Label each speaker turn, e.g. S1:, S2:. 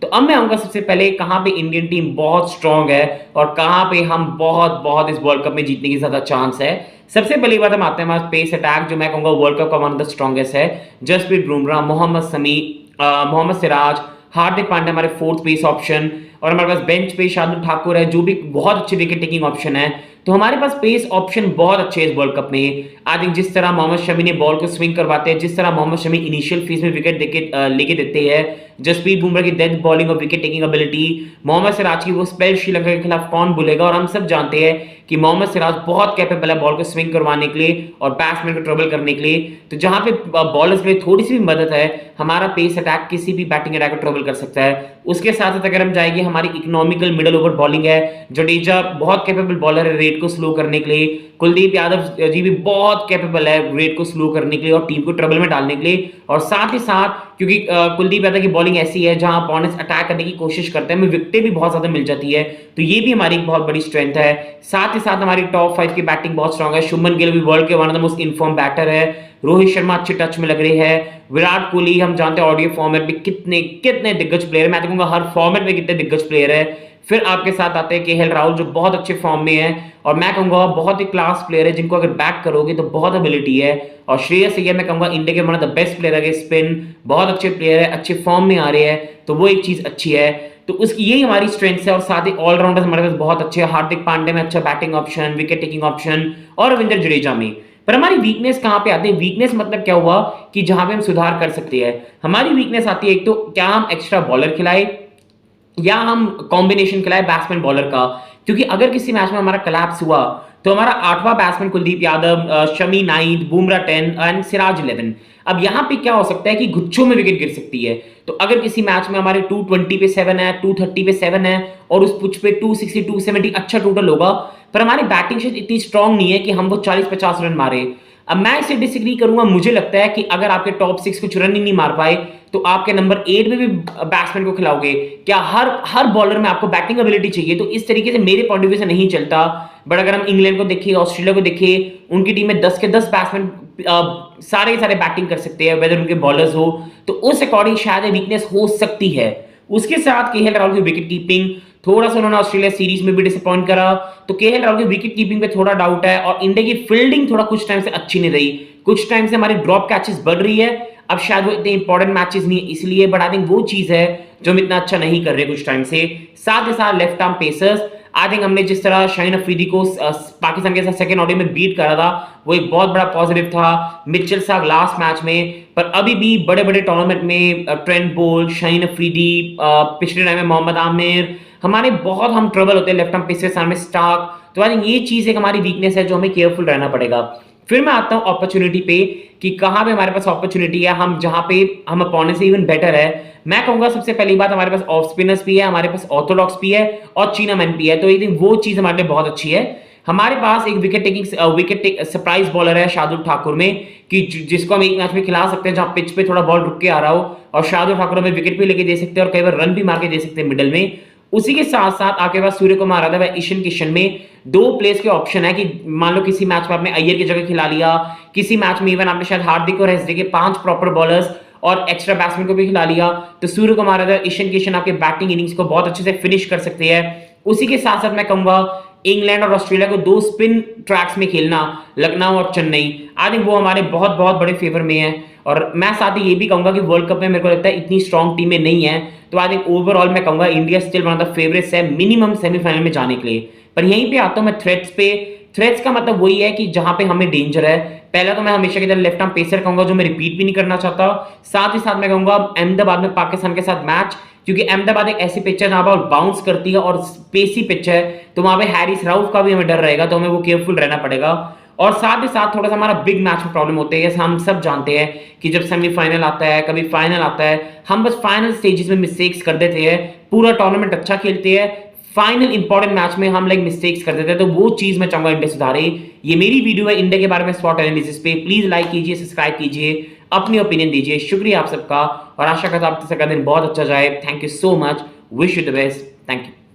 S1: तो अब मैं आऊँगा सबसे पहले कहाँ पे इंडियन टीम बहुत स्ट्रॉन्ग है और कहाँ पे हम बहुत-बहुत इस वर्ल्ड कप में जीतने की ज़्यादा चांस है। सबसे पहली बात हम आते हैं हमारे पेस अटैक जो मैं कहूँगा वर्ल्ड कप का वन ऑफ द स्ट्रॉन्गेस्ट है। जसप्रीत बुमराह, मोहम्मद शमी, मोहम्मद सिराज, हार्दिक पांड्या हमारे फोर्थ पेस ऑप्शन और हमारे पास बेंच पे शार्दुल ठाकुर है जो भी बहुत अच्छे विकेट टेकिंग ऑप्शन है। तो हमारे पास पेस ऑप्शन बहुत अच्छे हैं इस वर्ल्ड कप में। आई थिंक जिस तरह मोहम्मद शमी ने बॉल को स्विंग करवाते हैं, जिस तरह मोहम्मद शमी इनिशियल फेज में विकेट लेके देते हैं, जसप्रीत बुमराह की डेथ बॉलिंग और wicket taking ability, Mohammed Siraj की वो स्पेल श्रीलंका के खिलाफ कौन भूलेगा। और हम सब जानते हैं कि मोहम्मद सिराज बहुत कैपेबल है बॉल को स्विंग करवाने के लिए और बैट्समैन को ट्रबल करने के लिए। तो जहां पे बॉलर्स में थोड़ी सी भी मदद है, हमारा पेस अटैक किसी भी बैटिंग अटैक को ट्रबल कर सकता है। उसके साथ साथ अगर हम जाएंगे, हमारी इकोनॉमिकल मिडल ओवर बॉलिंग है। जडेजा बहुत कैपेबल बॉलर है रेट को स्लो करने के लिए। कुलदीप यादव जी भी बहुत कैपेबल है रेट को स्लो करने के लिए और टीम को ट्रबल में डालने के लिए। और साथ ही साथ क्योंकि कुलदीप यादव की बॉलिंग ऐसी है जहां अपोनेंट्स अटैक करने की कोशिश करते हैं, हमें विकेटें भी बहुत ज्यादा मिल जाती है। तो ये भी हमारी एक बहुत बड़ी स्ट्रेंथ है। साथ ही साथ हमारी टॉप 5 की बैटिंग बहुत स्ट्रांग है। शुभमन गिल भी वर्ल्ड के one of the most inform batter है। रोहित शर्मा अच्छे टच में लग रहे हैं। विराट कोहली हम जानते हैं ऑडियो फॉर्मेट में कितने कितने दिग्गज प्लेयर है। मैं तो कहूंगा हर फॉर्मेट में कितने दिग्गज प्लेयर है। फिर आपके साथ आते हैं केएल राहुल जो बहुत अच्छे फॉर्म में है और मैं कहूंगा बहुत ही क्लास प्लेयर है जिनको अगर बैक करोगे तो बहुत एबिलिटी है। और श्रेयस अय्यर मैं कहूंगा इंडिया के one of the best player है। स्पिन बहुत अच्छे प्लेयर है, अच्छे फॉर्म में आ रहे हैं, तो वो एक चीज अच्छी है। तो उसकी यही हमारी स्ट्रेंथ है। और साथ ही ऑलराउंडर्स हमारे पास बहुत अच्छे हैं। हार्दिक पांड्या में अच्छा batting option, wicket taking option और रविंद्र जडेजा में। पर हमारी वीकनेस कहां पे आती है? वीकनेस मतलब क्या हुआ कि जहां पे हम सुधार कर सकते हैं। हमारी वीकनेस आती है एक तो क्या हम एक्स्ट्रा बॉलर खिलाए या हम कॉम्बिनेशन खिलाए बैट्समैन बॉलर का। क्योंकि अगर किसी मैच में हमारा कोलैप्स हुआ तो हमारा 8वां बैट्समैन कुलदीप यादव, शमी 9, बुमराह 10 एंड सिराज 11। अब यहां पे क्या हो सकता है कि गुच्छों में विकेट गिर सकती है। तो अगर किसी मैच में हमारे 220 पे 7 है, 230 पे 7 है और उस पिच पे 260 270 अच्छा टोटल होगा, पर हमारी बैटिंग शेट इतनी स्ट्रांग नहीं है कि हम वो 40-50 रन मारे। अब मैं इसे डिसएग्री करूंगा। मुझे लगता है कि अगर आपके टॉप 6 कुछ रन ही नहीं मार पाए तो आपके नंबर 8 में भी बैट्समैन को खिलाओगे क्या? हर बॉलर में आपको बैटिंग एबिलिटी चाहिए। तो इस तरीके से मेरे पॉइंट ऑफ व्यू से नहीं चलता। बट अगर हम इंग्लैंड को देखें, ऑस्ट्रेलिया को देखें, उनकी टीम में 10 के 10 बैट्समैन सारे के सारे बैटिंग कर सकते हैं वेदर उनके बॉलर्स हो। तो उस अकॉर्डिंग शायद वीकनेस हो सकती है। उसके साथ केएल राहुल की विकेट कीपिंग थोड़ा सा उन्होंने ऑस्ट्रेलिया सीरीज में भी डिसअपॉइंट करा। तो केएल राहुल की विकेट कीपिंग पे थोड़ा डाउट है। और इंडिया की फील्डिंग थोड़ा कुछ टाइम से अच्छी नहीं रही। कुछ टाइम से हमारी ड्रॉप कैचेस बढ़ रही है। अब शायद वो इतने इंपॉर्टेंट मैचेस नहीं है इसलिए, बट आई थिंक वो चीज है जो हम इतना अच्छा नहीं कर रहे कुछ टाइम से। साथ ही साथ left arm pacers, I think हमने जिस तरह शाहीन अफरीदी को पाकिस्तान के साथ सेकंड ओडीआई में बीट करा था वो एक बहुत बड़ा पॉजिटिव था। मिचेल साग लास्ट मैच में, पर अभी भी बड़े बड़े टूर्नामेंट में ट्रेंट बोल्ट, शाहीन अफरीदी, पिछले टाइम में मोहम्मद आमिर, हमारे बहुत हम ट्रबल होते हैं लेफ्ट आर्म पेसर सामने स्टार्क। तो आई थिंक ये चीज एक हमारी वीकनेस है जो हमें केयरफुल रहना पड़ेगा। फिर मैं आता हूं अपॉर्चुनिटी पे कि कहां पे हमारे पास अपॉर्चुनिटी है, हम जहां पे हम अपोनेंट से इवन बेटर है। मैं कहूंगा सबसे पहली बात हमारे पास ऑफ स्पिनर्स भी है, हमारे पास ऑर्थोडॉक्स भी है और चीनामैन भी है। तो आई थिंक वो चीज हमारे लिए बहुत अच्छी है। हमारे पास एक विकेट सरप्राइज बॉलर है शार्दुल ठाकुर में कि जिसको हम एक मैच में खिला सकते हैं जहां पिच पे थोड़ा बॉल रुक के आ रहा हो और शार्दुल ठाकुर हमें विकेट भी लेके दे सकते हैं और कई बार रन भी मार के दे सकते हैं मिडल में। उसी के साथ साथ आपके पास सूर्य कुमार यादव है, ईशान किशन में 2 प्लेस के ऑप्शन है कि मान लो किसी मैच में आपने अय्यर की जगह खिला लिया, किसी मैच में इवन आपने शायद हार्दिक और एसडी के 5 प्रॉपर बॉलर्स और एक्स्ट्रा बैट्समैन को भी खिला लिया, तो सूर्य कुमार यादव, ईशान किशन आपके बैटिंग इनिंग्स को बहुत अच्छे से फिनिश कर सकते हैं। उसी के साथ साथ मैं कहूंगा इंग्लैंड और ऑस्ट्रेलिया को 2 स्पिन ट्रैक्स में खेलना, लखनऊ और चेन्नई, आई थिंक वो हमारे बहुत बहुत बड़े फेवर में है। और मैं साथ ही ये भी कहूंगा कि वर्ल्ड कप में मेरे को लगता है इतनी स्ट्रॉन्ग टीमें नहीं है। तो आई थिंक ओवरऑल मैं कहूंगा India still one of the favourites है मिनिमम सेमीफाइनल में जाने के लिए। पर यहीं पे आता हूं मैं थ्रेट्स पे। थ्रेट्स का मतलब वही है कि जहां पे हमें डेंजर है। पहला तो मैं हमेशा की तरह लेफ्ट आर्म पेसर कहूंगा जो मैं रिपीट भी नहीं करना चाहता। साथ ही साथ मैं कहूंगा अहमदाबाद में पाकिस्तान के साथ मैच, क्योंकि अहमदाबाद एक ऐसी पिच है जहां पर बाउंस करती है और स्पेसी पिच है, तो वहां पे हैरिस राउफ का भी हमें डर रहेगा, तो हमें वो केयरफुल रहना पड़ेगा। और साथ ही साथ थोड़ा सा हमारा बिग मैच में प्रॉब्लम होते हैं। हम सब जानते हैं कि जब सेमीफाइनल आता है, कभी फाइनल आता है, हम बस फाइनल स्टेजेस में मिस्टेक्स कर देते हैं। पूरा टूर्नामेंट अच्छा खेलते हैं, फाइनल इंपॉर्टेंट मैच में हम मिस्टेक्स कर देते हैं। तो वो चीज मैं चाहूंगा इंडिया सुधारे। ये मेरी वीडियो है इंडिया के बारे में स्पॉट एनालिसिस पे। प्लीज लाइक कीजिए, सब्सक्राइब कीजिए, अपनी ओपिनियन दीजिए। शुक्रिया आप सबका और आशा करता हूं आप सबका दिन बहुत अच्छा जाए। Thank you so much, wish you the best, thank you.